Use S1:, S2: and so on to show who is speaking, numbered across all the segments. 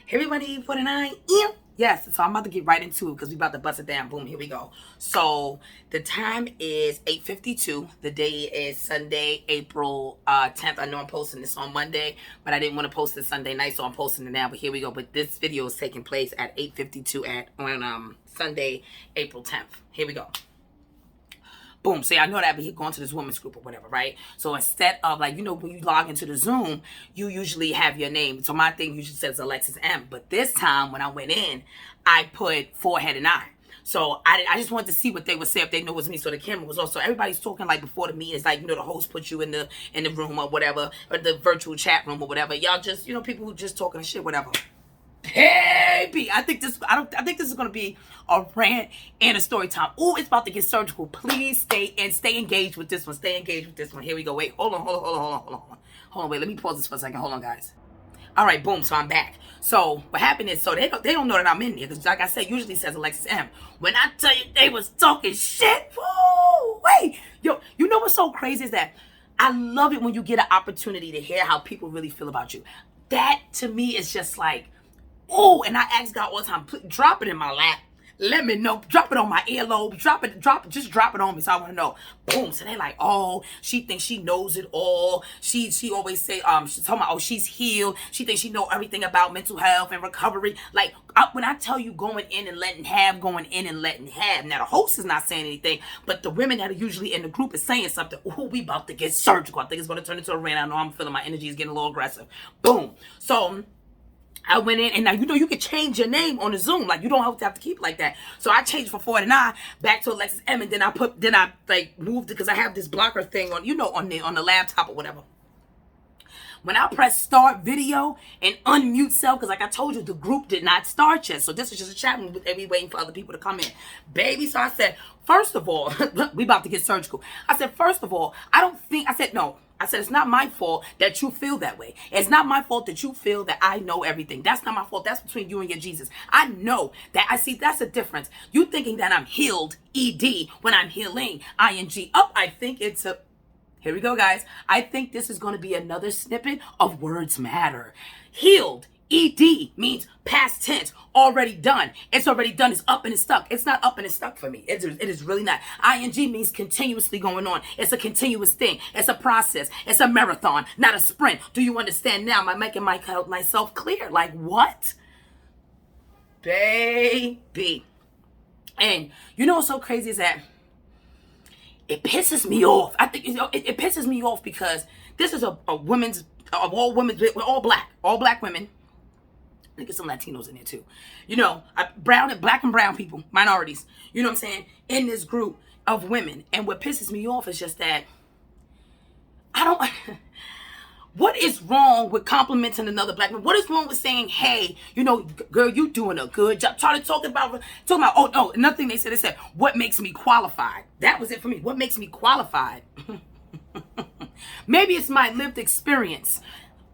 S1: Everybody 49. Yeah. Yes, so I'm about to get right into it because we about to bust it down. Boom, here we go. So the time is 8:52. The day is Sunday, April 10th. I know I'm posting this on Monday, but I didn't want to post it Sunday night, so I'm posting it now. But here we go. But this video is taking place at 8:52 on Sunday, April 10th. Here we go. Boom. See, I know that, but he's going to this women's group or whatever, right? So instead of, like, when you log into the Zoom, you usually have your name. So my thing usually says Alexis M. But this time when I went in, I put forehead and eye. So I just wanted to see what they would say if they knew it was me. So the camera was also, everybody's talking like before the meeting. It's like, the host put you in the room or whatever, or the virtual chat room or whatever. Y'all just, people who just talking shit, whatever. Hey, B. I think this is gonna be a rant and a story time. Oh, it's about to get surgical. Please stay engaged with this one. Stay engaged with this one. Here we go. Wait, hold on. Wait, let me pause this for a second. Hold on, guys. All right, boom. So I'm back. So what happened is, so they don't know that I'm in here because, like I said, usually it says Alexis M. When I tell you they was talking shit, woo, wait, yo, you know what's so crazy is that I love it when you get an opportunity to hear how people really feel about you. That to me is just like. Oh, and I ask God all the time, drop it in my lap. Let me know. Drop it on my earlobe. Drop it. Just drop it on me so I want to know. Boom. So they like, oh, she thinks she knows it all. She always say, she's talking about, oh, she's healed. She thinks she know everything about mental health and recovery. Like, when I tell you going in and letting have. Now, the host is not saying anything, but the women that are usually in the group is saying something. Oh, we about to get surgical. I think it's going to turn into a rant. I know I'm feeling my energy is getting a little aggressive. Boom. So I went in, and now you can change your name on the Zoom. Like, you don't have to keep it like that. So I changed from 49 back to Alexis M, and then I moved it because I have this blocker thing on on the laptop or whatever. When I press start video and unmute self, because like I told you, the group did not start yet. So this is just a chat room with every waiting for other people to come in. Baby, so I said, first of all, we about to get surgical. I said, first of all, no. I said, it's not my fault that you feel that way. It's not my fault that you feel that I know everything. That's not my fault. That's between you and your Jesus. I know that. I see that's a difference. You thinking that I'm healed, ED, when I'm healing, ING. I think it's a... Here we go, guys. I think this is going to be another snippet of Words Matter. Healed, ED, means past tense, already done. It's already done. It's up and it's stuck. It's not up and it's stuck for me. It is really not. ING means continuously going on. It's a continuous thing. It's a process. It's a marathon, not a sprint. Do you understand now? Am I making myself clear? Like, what? Baby. And you know what's so crazy is that it pisses me off. I think it pisses me off because this is a women's, of all women, we're all black women. I think there's some Latinos in there too. Black and brown people, minorities. You know what I'm saying? In this group of women. And what pisses me off is just that what is wrong with complimenting another black man? What is wrong with saying, hey, girl, you doing a good job? Started talking about, oh, no, another thing they said, what makes me qualified? That was it for me. What makes me qualified? Maybe it's my lived experience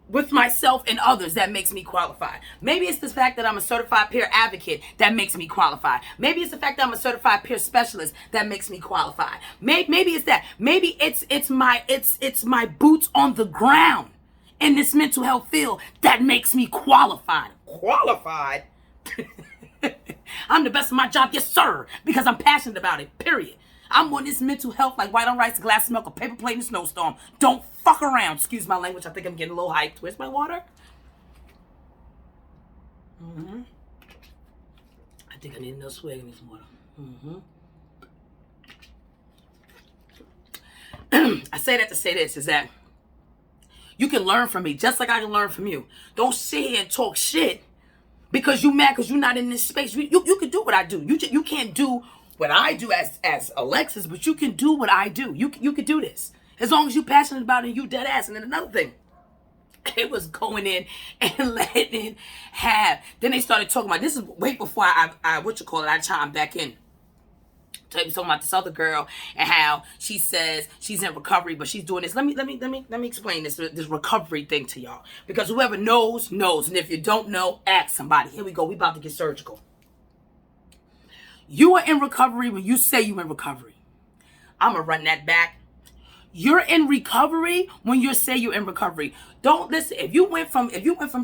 S1: with myself and others that makes me qualified. Maybe it's the fact that I'm a certified peer advocate that makes me qualified. Maybe it's the fact that I'm a certified peer specialist that makes me qualified. Maybe it's that. Maybe it's my boots on the ground in this mental health field that makes me qualified. Qualified? I'm the best of my job, yes sir, because I'm passionate about it, period. I'm on this mental health like white on rice, a glass of milk, a paper plate, and a snowstorm. Don't fuck around. Excuse my language. I think I'm getting a little hyped. Where's my water? I think I need another swig in this water. I say that to say this, is that you can learn from me just like I can learn from you. Don't sit here and talk shit because you mad because you're not in this space. You can do what I do. You can't do what I do as Alexis, but you can do what I do. You can do this as long as you're passionate about it and you dead ass. And then another thing, it was going in and letting it have. Then they started talking about, this is way before I chimed back in. So he was talking about this other girl and how she says she's in recovery, but she's doing this. Let me explain this recovery thing to y'all, because whoever knows, and if you don't know, ask somebody. Here we go. We about to get surgical. You are in recovery when you say you're in recovery. I'm going to run that back. You're in recovery when you say you're in recovery. Don't listen. If you went from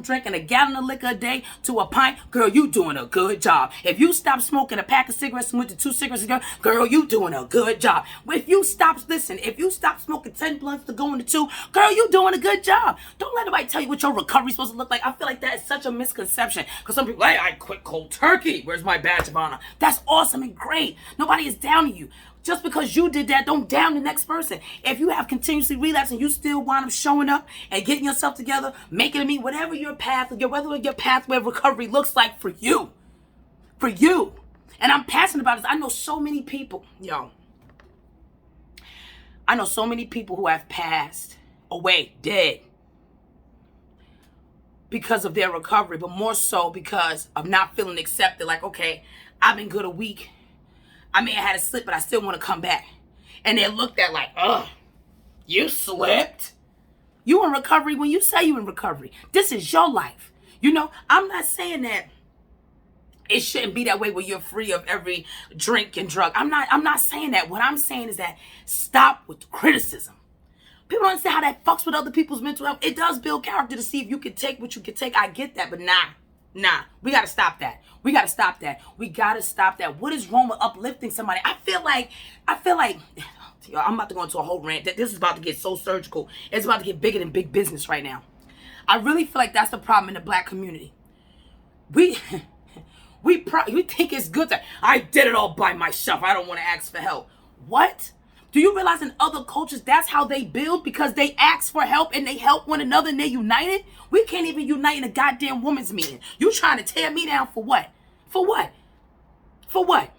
S1: drinking a gallon of liquor a day to a pint, girl, you doing a good job. If you stop smoking a pack of cigarettes and went to 2 cigarettes a day, girl, you doing a good job. If you stop smoking 10 blunts to go into 2, girl, you doing a good job. Don't let anybody tell you what your recovery's supposed to look like. I feel like that is such a misconception. Because some people, hey, I quit cold turkey. Where's my badge of honor? That's awesome and great. Nobody is downing you. Just because you did that, don't down the next person. If you have continuously relapsed and you still wind up showing up and getting yourself together, making it meet whatever your pathway of recovery looks like for you. For you. And I'm passionate about this. I know so many people, I know so many people who have passed away, dead, because of their recovery, but more so because of not feeling accepted. Like, okay, I've been good a week. I may have had a slip, but I still want to come back. And they're looked at like, you slipped? You in recovery when you say you in recovery. This is your life. I'm not saying that it shouldn't be that way where you're free of every drink and drug. I'm not saying that. What I'm saying is that stop with the criticism. People don't understand how that fucks with other people's mental health. It does build character to see if you can take what you can take. I get that, but nah. We got to stop that. We got to stop that. What is wrong with uplifting somebody? I feel like, I'm about to go into a whole rant. This is about to get so surgical. It's about to get bigger than big business right now. I really feel like that's the problem in the black community. We think it's good that I did it all by myself. I don't want to ask for help. What? Do you realize in other cultures, that's how they build? Because they ask for help and they help one another and they're united? We can't even unite in a goddamn women's meeting. You trying to tear me down for what? For what? For what?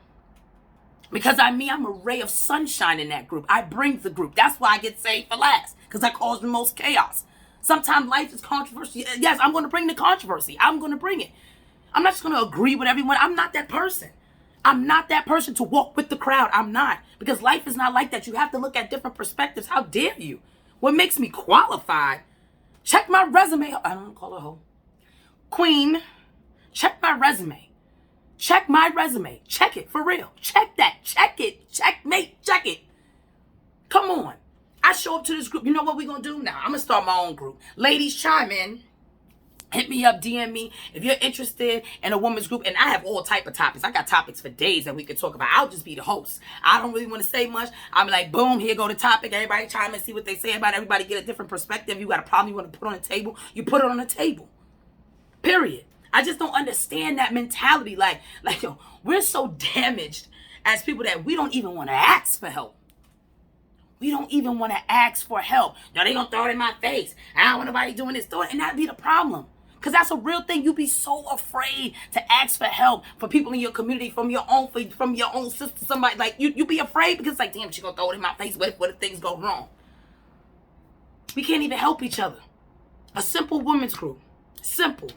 S1: Because I'm a ray of sunshine in that group. I bring the group. That's why I get saved for last. Because I cause the most chaos. Sometimes life is controversial. Yes, I'm going to bring the controversy. I'm going to bring it. I'm not just going to agree with everyone. I'm not that person. I'm not that person to walk with the crowd. I'm not. Because life is not like that. You have to look at different perspectives. How dare you? What makes me qualified? Check my resume. I don't call her a hoe. Queen, check my resume. Check my resume. Check it for real. Check that. Check it. Checkmate. Check it. Come on. I show up to this group. You know what we're going to do now? I'm going to start my own group. Ladies, chime in. Hit me up, DM me if you're interested in a women's group. And I have all type of topics. I got topics for days that we could talk about. I'll just be the host. I don't really want to say much. I'm like, boom, here go the topic. Everybody chime and see what they say about it. Everybody get a different perspective. You got a problem you want to put on the table, you put it on the table. Period. I just don't understand that mentality. Like, we're so damaged as people that we don't even want to ask for help. We don't even want to ask for help. Now they gonna throw it in my face. I don't want nobody doing this. And that'd be the problem. Because that's a real thing. You be so afraid to ask for help for people in your community, from your own sister, somebody. Like, you be afraid because it's like, damn, she gonna throw it in my face. What if things go wrong? We can't even help each other. A simple women's group. Simple.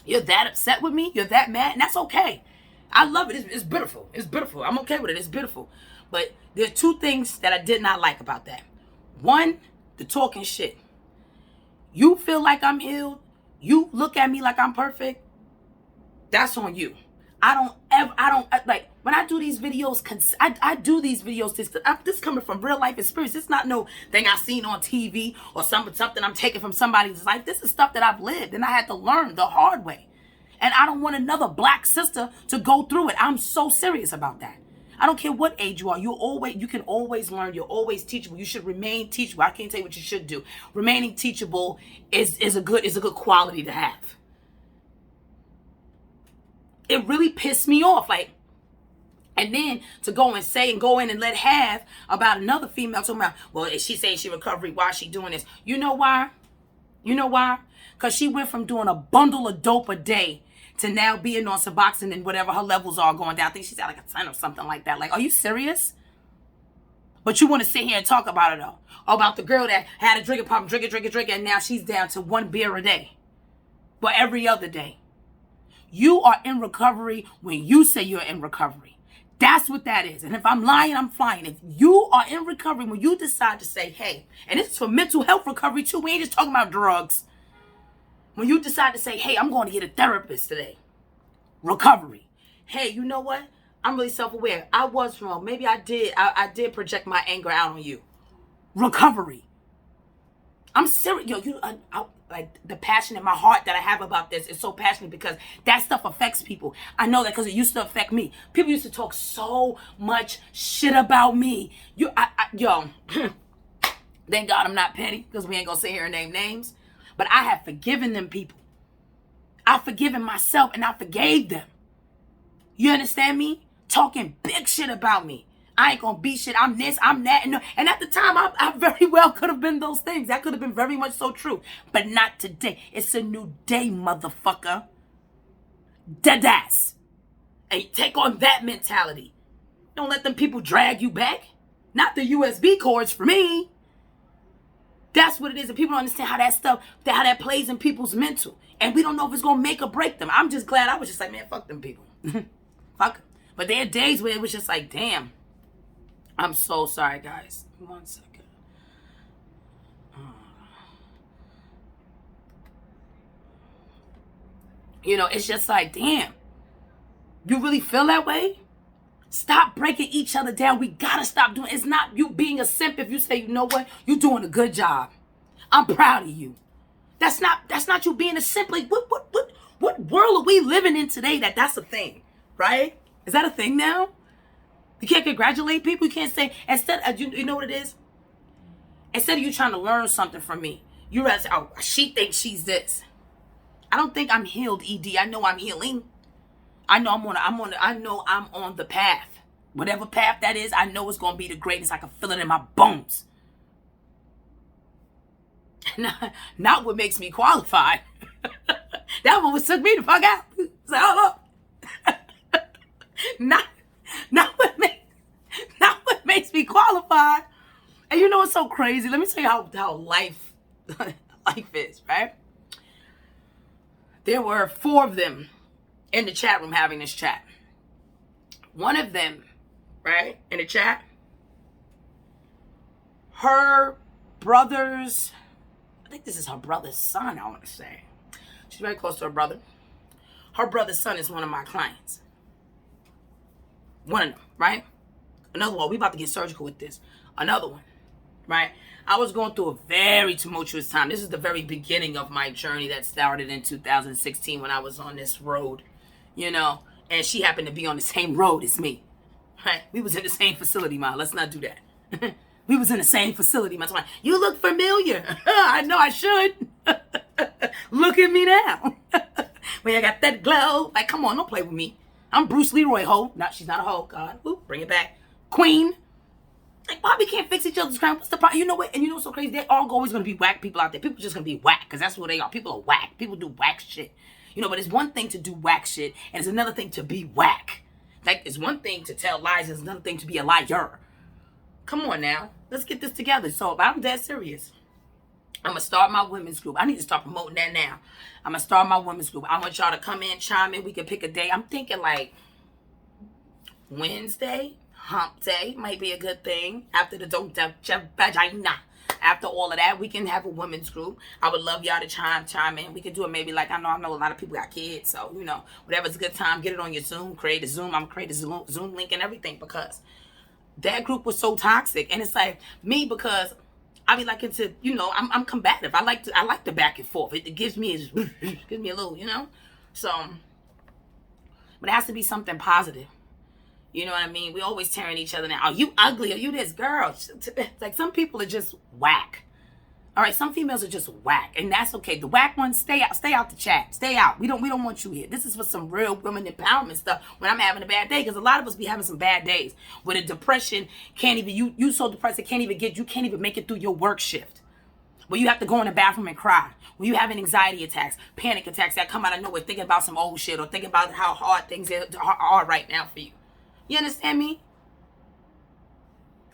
S1: You're that upset with me? You're that mad? And that's okay. I love it. It's beautiful. It's beautiful. I'm okay with it. It's beautiful. But there's 2 things that I did not like about that. One, the talking shit. You feel like I'm healed. You look at me like I'm perfect. That's on you. When I do these videos, I do these videos. This coming from real life experience. It's not no thing I seen on TV or something I'm taking from somebody's life. This is stuff that I've lived and I had to learn the hard way. And I don't want another black sister to go through it. I'm so serious about that. I don't care what age you are. You can always learn. You're always teachable. You should remain teachable. I can't tell you what you should do. Remaining teachable is a good quality to have. It really pissed me off. And then to go in and let have about another female talking about, well, is she saying she recovery? Why is she doing this? You know why? Because she went from doing a bundle of dope a day to now being on Suboxone and whatever her levels are going down. I think she's at like a 10 or something like that. Like, are you serious? But you want to sit here and talk about it though. About the girl that had a drinking problem, drink, and now she's down to 1 beer a day. But every other day. You are in recovery when you say you're in recovery. That's what that is. And if I'm lying, I'm flying. If you are in recovery when you decide to say, hey, and this is for mental health recovery too. We ain't just talking about drugs. When you decide to say, hey, I'm going to get a therapist today. Recovery. Hey, you know what? I'm really self-aware. I was wrong. Maybe I did. I did project my anger out on you. Recovery. I'm serious. Yo, like the passion in my heart that I have about this is so passionate because that stuff affects people. I know that because it used to affect me. People used to talk so much shit about me. Yo, thank God I'm not petty because we ain't gonna sit here and name names. But I have forgiven them people. I've forgiven myself and I forgave them. You understand me? Talking big shit about me. I ain't gonna be shit. I'm this, I'm that. And at the time, I very well could have been those things. That could have been very much so true. But not today. It's a new day, motherfucker. Deadass. And take on that mentality. Don't let them people drag you back. Not the USB cords for me. That's what it is. And people don't understand how that stuff, how that plays in people's mental. And we don't know if it's gonna make or break them. I'm just glad I was just like, man, fuck them people. Fuck them. But there are days where it was just like, damn. I'm so sorry, guys. 1 second. You know, it's just like, damn. You really feel that way? Stop breaking each other down. We gotta stop doing. It's not you being a simp if you say, you know what, you're doing a good job. I'm proud of you. That's not you being a simp. Like, what world are we living in today that's a thing, right? Is that a thing now? You can't congratulate people. You can't say, instead of, you know what it is? Instead of you trying to learn something from me, you rather say, oh, she thinks she's this. I don't think I'm healed, ED. I know I'm healing. I know I'm on the path. Whatever path that is, I know it's gonna be the greatest. I can feel it in my bones. Not what makes me qualified. That one was took me the fuck out. Say, hold up. Not what makes me qualified. And you know what's so crazy? Let me tell you how life is, right? There were 4 of them in the chat room having this chat. One of them, right, in the chat, her brother's, I think this is her brother's son, I want to say. She's very close to her brother. Her brother's son is one of my clients. One of them, right? Another one. We about to get surgical with this. Another one, right? I was going through a very tumultuous time. This is the very beginning of my journey that started in 2016 when I was on this road, you know, and she happened to be on the same road as me, right? We was in the same facility, ma. Let's not do that. We was in the same facility, ma. You look familiar. I know I should. Look at me now. When I got that glow, like, come on, don't play with me. I'm Bruce Leroy ho. No, she's not a hoe. God, ooh, bring it back. Queen. Like, why we can't fix each other's crime? What's the problem? You know what? And you know what's so crazy? They're all always going to be whack people out there. People just going to be whack because that's what they are. People are whack. People do whack shit. You know, but it's one thing to do whack shit and it's another thing to be whack. Like, it's one thing to tell lies. It's another thing to be a liar. Come on now. Let's get this together. So, I'm dead serious. I'm going to start my women's group. I need to start promoting that now. I'm going to start my women's group. I want y'all to come in, chime in. We can pick a day. I'm thinking like Wednesday. Hump day might be a good thing. After the vagina. After all of that, we can have a women's group. I would love y'all to chime in. We could do it maybe like, I know a lot of people got kids. So, you know, whatever's a good time, get it on your Zoom. Create a Zoom. I'm going to create a Zoom link and everything because that group was so toxic. And it's like me because I be like into, you know, I'm combative. I like the back and forth. It gives me a little, you know. So, but it has to be something positive. You know what I mean? We always tearing each other down. Are you ugly? Are you this girl? Like some people are just whack. All right, some females are just whack, and that's okay. The whack ones, stay out the chat. Stay out. We don't want you here. This is for some real women empowerment stuff when I'm having a bad day, because a lot of us be having some bad days where the depression can't even, you so depressed it can't even make it through your work shift. Where you have to go in the bathroom and cry. When you having anxiety attacks, panic attacks that come out of nowhere, thinking about some old shit or thinking about how hard things are right now for you. You understand me?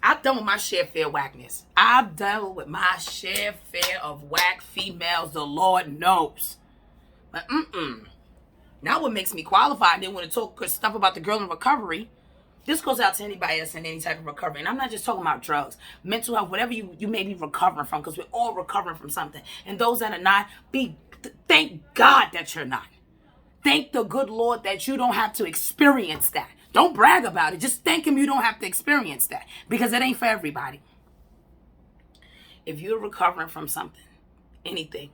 S1: I've done with my share fair whackness. I've done with my share fair of whack females, the Lord knows. But now what makes me qualified, they want to talk stuff about the girl in recovery. This goes out to anybody else in any type of recovery. And I'm not just talking about drugs, mental health, whatever you may be recovering from, because we're all recovering from something. And those that are not, thank God that you're not. Thank the good Lord that you don't have to experience that. Don't brag about it. Just thank him you don't have to experience that, because it ain't for everybody. If you're recovering from something, anything,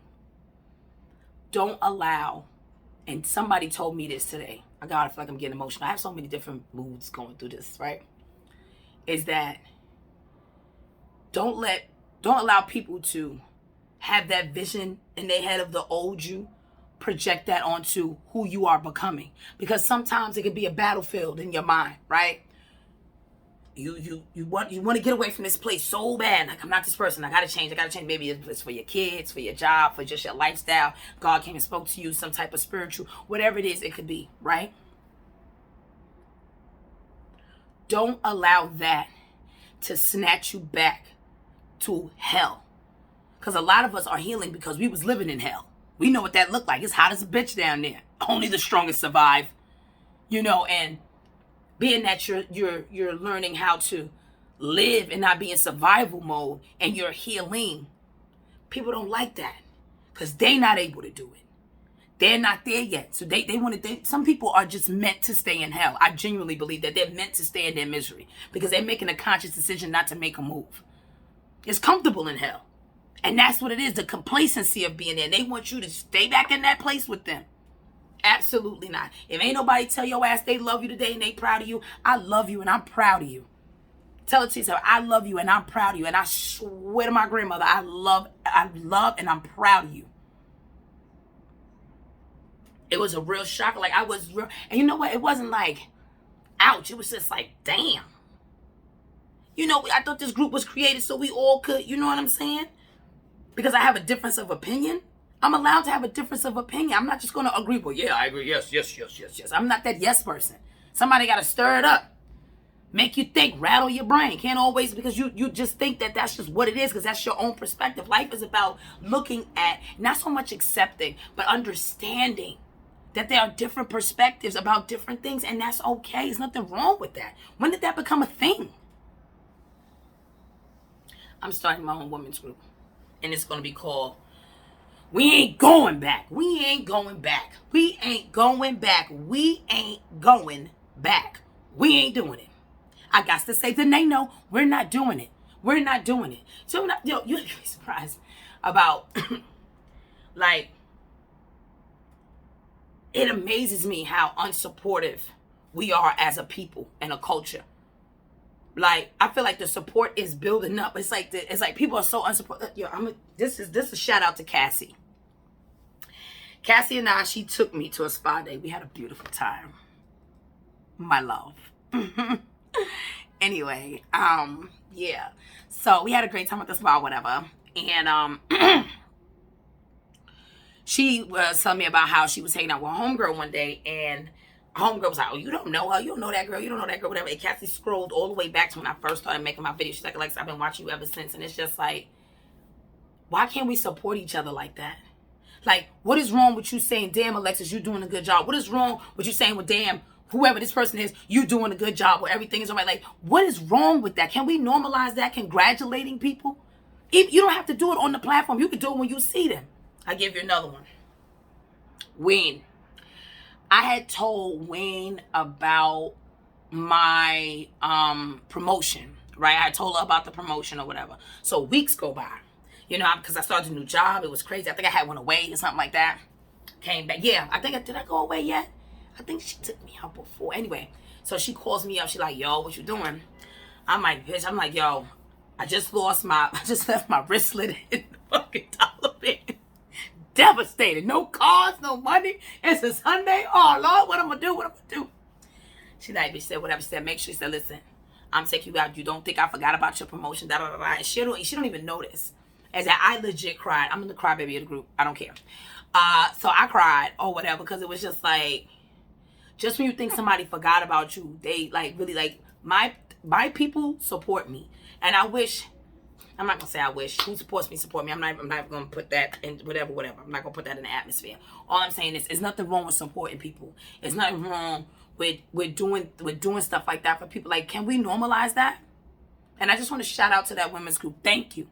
S1: don't allow, and somebody told me this today. I feel like I'm getting emotional. I have so many different moods going through this, right? Is that don't allow people to have that vision in their head of the old you, project that onto who you are becoming. Because sometimes it could be a battlefield in your mind, right? You want to get away from this place so bad. Like, I'm not this person. I gotta change. Maybe it's for your kids, for your job, for just your lifestyle. God came and spoke to you, some type of spiritual, whatever it is, it could be, right? Don't allow that to snatch you back to hell. Because a lot of us are healing because we was living in hell. We know what that looked like. It's hot as a bitch down there. Only the strongest survive. And being that you're learning how to live and not be in survival mode, and you're healing, people don't like that because they're not able to do it. They're not there yet. So some people are just meant to stay in hell. I genuinely believe that they're meant to stay in their misery because they're making a conscious decision not to make a move. It's comfortable in hell. And that's what it is, the complacency of being there. They want you to stay back in that place with them. Absolutely not. If ain't nobody tell your ass they love you today and they proud of you, I love you and I'm proud of you. Tell it to yourself, I love you and I'm proud of you. And I swear to my grandmother, I love and I'm proud of you. It was a real shock. Like, I was real. And you know what? It wasn't like, ouch. It was just like, damn. I thought this group was created so we all could, you know what I'm saying? Because I have a difference of opinion. I'm allowed to have a difference of opinion. I'm not just going to agree. Well, yeah, I agree. Yes. I'm not that yes person. Somebody got to stir it up. Make you think, rattle your brain. Can't always, because you just think that that's just what it is, because that's your own perspective. Life is about looking at, not so much accepting, but understanding that there are different perspectives about different things, and that's okay. There's nothing wrong with that. When did that become a thing? I'm starting my own women's group, and it's going to be called We Ain't Going Back. We ain't going back. We ain't going back. We ain't going back. We ain't doing it. I got to say to they know we're not doing it. We're not doing it. So you'd be surprised about like, it amazes me how unsupportive we are as a people and a culture. Like, I feel like the support is building up. It's like people are so unsupportive. This is a shout out to Cassie. Cassie and I, she took me to a spa day. We had a beautiful time. My love. Anyway, yeah. So we had a great time at the spa, whatever. And she was telling me about how she was hanging out with a homegirl one day, and homegirl was like, oh, you don't know her, you don't know that girl, whatever. And Cassie scrolled all the way back to when I first started making my videos. She's like, Alexa, I've been watching you ever since. And it's just like, why can't we support each other like that? Like, what is wrong with you saying, damn, Alexis, you're doing a good job? What is wrong with you saying, well, damn, whoever this person is, you doing a good job, or everything is all right? Like, what is wrong with that? Can we normalize that, congratulating people? If you don't have to do it on the platform. You can do it when you see them. I'll give you another one. Wayne. I had told Wayne about my promotion, right? I told her about the promotion or whatever. So weeks go by, because I started a new job. It was crazy. I think I had one away or something like that. Came back. Yeah, did I go away yet? I think she took me out before. Anyway, so she calls me up. She's like, yo, what you doing? I'm like, bitch. I'm like, yo, I just left my wristlet in the fucking dollar bin. Devastated. No cars, no money. It's a Sunday. Oh, Lord, what I'm going to do? She like, bitch, said whatever. She said, make sure. She said, listen, I'm taking you out. You don't think I forgot about your promotion. Da, da, da, da. And she don't even notice. As that I legit cried. I'm in the crybaby of the group. I don't care. So I cried or whatever, because it was just like, just when you think somebody forgot about you, they like really like my people support me. And I wish, I'm not going to say I wish. Who supports me, support me. I'm not going to put that in whatever. I'm not going to put that in the atmosphere. All I'm saying is, there's nothing wrong with supporting people. There's nothing wrong with doing stuff like that for people. Like, can we normalize that? And I just want to shout out to that women's group. Thank you.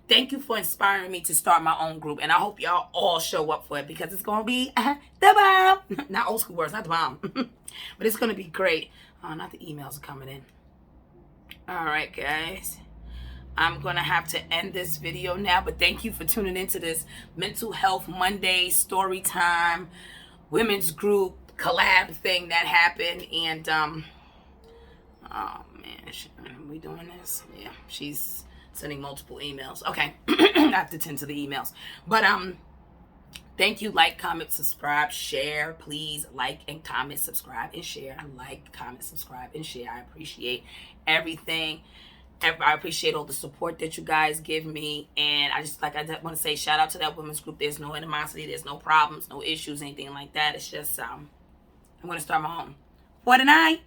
S1: Thank you for inspiring me to start my own group. And I hope y'all all show up for it, because it's going to be the bomb. Not old school words, not the bomb. But it's going to be great. Oh, not the emails are coming in. All right, guys. I'm going to have to end this video now, but thank you for tuning into this Mental Health Monday story time women's group collab thing that happened. And oh man, are we doing this? Yeah, she's sending multiple emails. Okay, I have to tend to the emails. But thank you. Like, comment, subscribe, share. Please like and comment, subscribe, and share. Like, comment, subscribe, and share. I appreciate everything. I appreciate all the support that you guys give me. And I want to say shout out to that women's group. There's no animosity. There's no problems, no issues, anything like that. It's just, I'm going to start my own. 49.